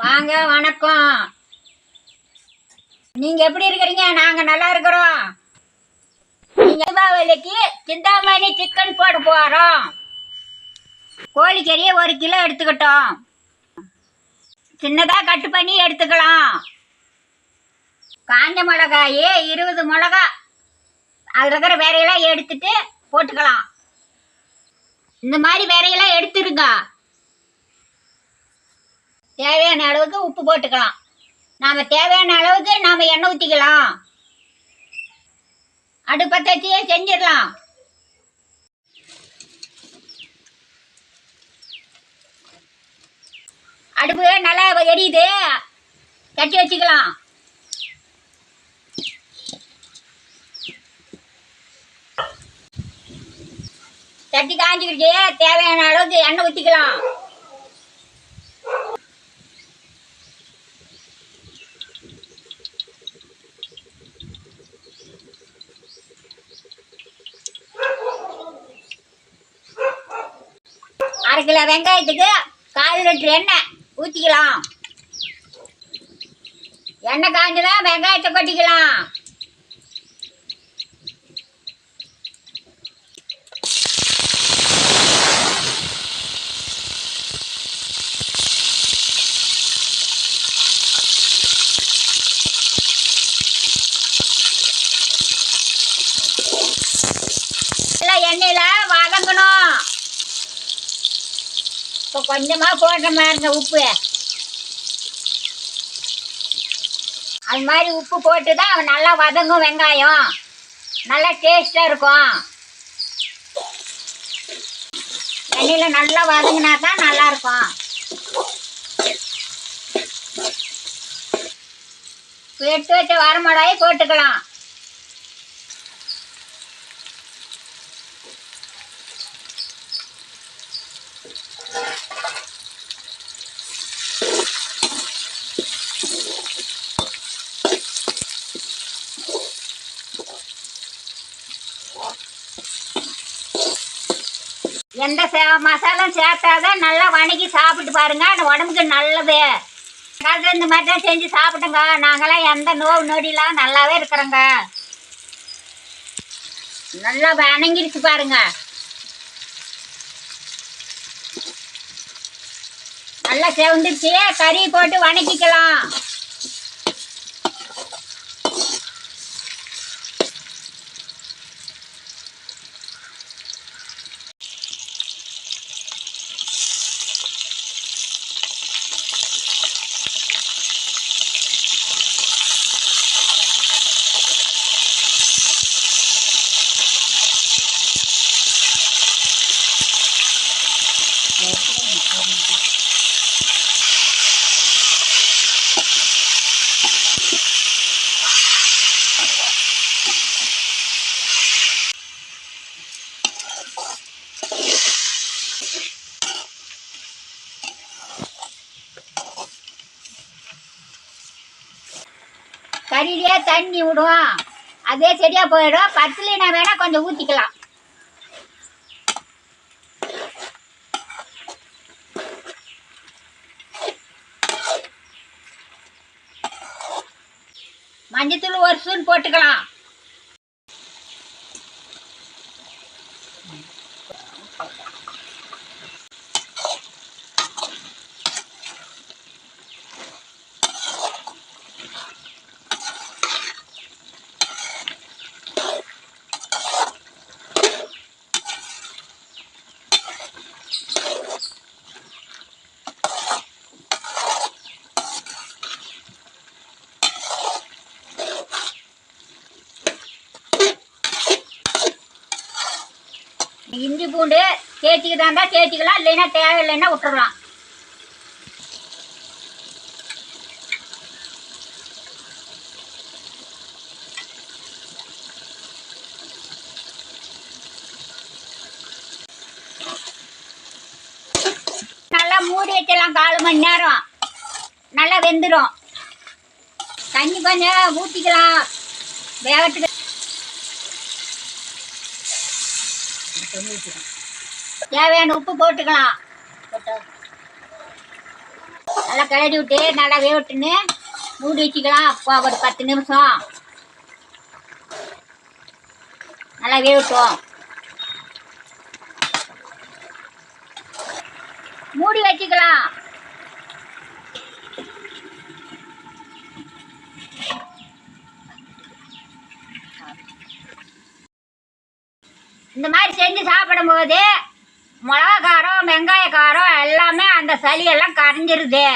வாங்க, வணக்கம். நீங்க எப்படி இருக்கிறீங்க? நாங்க நல்லா இருக்கிறோம். நீங்க தீபாவளிக்கு சிந்தாமணி சிக்கன் போட போறோம். கோழிக்கறியை 1 கிலோ எடுத்துக்கிட்டோம். சின்னதா கட்டு பண்ணி எடுத்துக்கலாம். காஞ்ச மிளகாய் 20 மிளகா, அதில் இருக்கிற விரையெல்லாம் எடுத்துட்டு போட்டுக்கலாம். இந்த மாதிரி விரையெல்லாம் எடுத்துருங்க. தேவையான அளவுக்கு உப்பு போட்டுக்கலாம். நாம தேவையான அளவுக்கு நாம எண்ணெய் ஊற்றிக்கலாம். அடுப்பத்தை வச்சு செஞ்சிடலாம். அடுப்பு நல்லா எரியுது, தட்டி வச்சுக்கலாம். தட்டி காஞ்சிக்கிட்டு தேவையான அளவுக்கு எண்ணெய் ஊற்றிக்கலாம். அரை கிலோ வெங்காயத்துக்கு 1/4 லிட்டர் எண்ணெய் ஊற்றிக்கலாம். எண்ணெய் காஞ்சுதான் வெங்காயத்தை கொட்டிக்கலாம். எண்ணெயில வதங்கணும். இப்போ கொஞ்சமா போடுற மாதிரி உப்பு, அது மாதிரி உப்பு போட்டு தான் நல்லா வதங்கும். வெங்காயம் நல்லா டேஸ்டா இருக்கும். எண்ணெயில நல்லா வதங்கினா தான் நல்லா இருக்கும். எடுத்து வச்ச வரமிளகாயை போட்டுக்கலாம். எந்த மசாலும் சேர்த்தாதான் நல்லா வணக்கி சாப்பிட்டு பாருங்க. அந்த உடம்புக்கு நல்லது. காலத்தில் இந்த மாதிரி தான் செஞ்சு சாப்பிட்டுங்க. நாங்களாம் எந்த நோவு நொடியெல்லாம் நல்லாவே இருக்கிறோங்க. நல்லா வணங்கிருச்சு பாருங்க. நல்லா செவந்துருச்சு. கறி போட்டு வணக்கிக்கலாம். கறியிலே தண்ணி விடுவோம், அதே சரியா போயிடும். பத்தலைனா வேணா கொஞ்சம் ஊற்றிக்கலாம். மஞ்சத்தூள் 1 ஸ்பூன் போட்டுக்கலாம். இஞ்சி பூண்டு சேர்த்துக்கிட்டாண்டா சேர்த்துக்கலாம், இல்லைன்னா தேவையில்லைன்னா விட்டுடலாம். நல்லா மூடி வச்சிடலாம். 1/4 மணி நேரம் நல்லா வெந்துடும். தண்ணி கொஞ்சம் ஊற்றிக்கலாம் வேகத்துக்கு. தேவையான உப்பு போட்டுக்கலாம். நல்லா கிளறி விட்டு நல்லா வேவிட்டுன்னு மூடி வச்சுக்கலாம். அப்போ ஒரு 10 நிமிஷம் நல்லா வேவிட்டோம். மூடி வச்சுக்கலாம். இந்த மாதிரி செஞ்சு சாப்பிடும்போது மிளகா காரம் வெங்காய காரம் எல்லாமே அந்த சளியெல்லாம் கரைஞ்சிருது.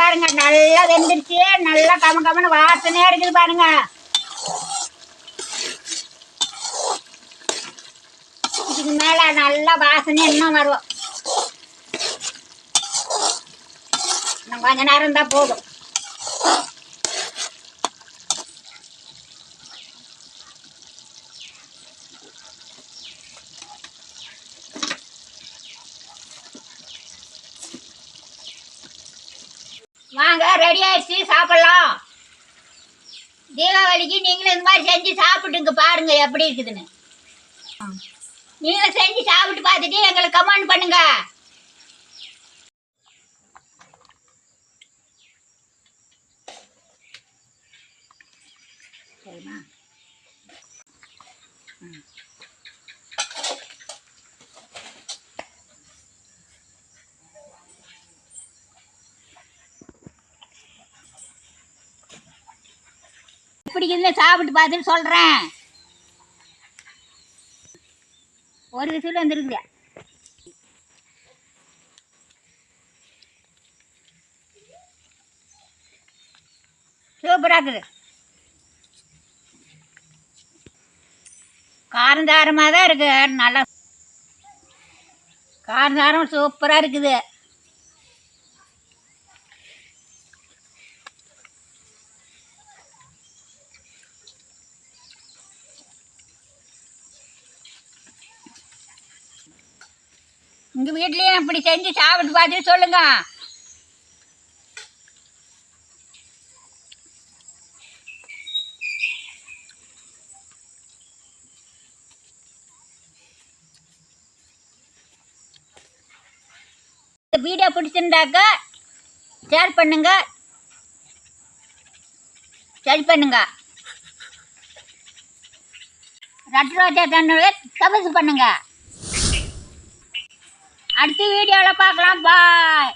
பாருங்க நல்லா வெந்துருச்சு. நல்லா கமன்னு வாசனையா இருக்குது பாருங்க. இதுக்கு மேல நல்லா வாசனை இன்னும் வரும். இன்னும் கொஞ்ச நேரம் தான் போதும். வாங்க, ரெடி ஆயிடுச்சு, சாப்பிடலாம். தீபாவளிக்கு நீங்களும் இந்த மாதிரி செஞ்சு சாப்பிட்டுங்க, பாருங்க எப்படி இருக்குதுன்னு. நீங்களும் செஞ்சு சாப்பிட்டு பார்த்துட்டு எங்களுக்கு கமெண்ட் பண்ணுங்க. சரிம்மா. பிடிக்குதுன்னு சாப்பிட்டு பார்த்துட்டு சொல்கிறேன். ஒரு விசில் வந்துருக்குது. சூப்பராக இருக்குது. காரந்தாரமாக தான் இருக்குது. நல்லா காரந்தாரம் சூப்பராக இருக்குது. உங்கள் வீட்லேயும் இப்படி செஞ்சு சாப்பிட்டு பார்த்துட்டு சொல்லுங்க. இந்த வீடியோ பிடிச்சிருந்தாக்க ஷேர் பண்ணுங்க, சரி பண்ணுங்க. ரத்ரோஜா சேனலை சப்ஸ்கிரைப் பண்ணுங்க. அடுத்த வீடியோவில் பார்க்கலாம். பாய்.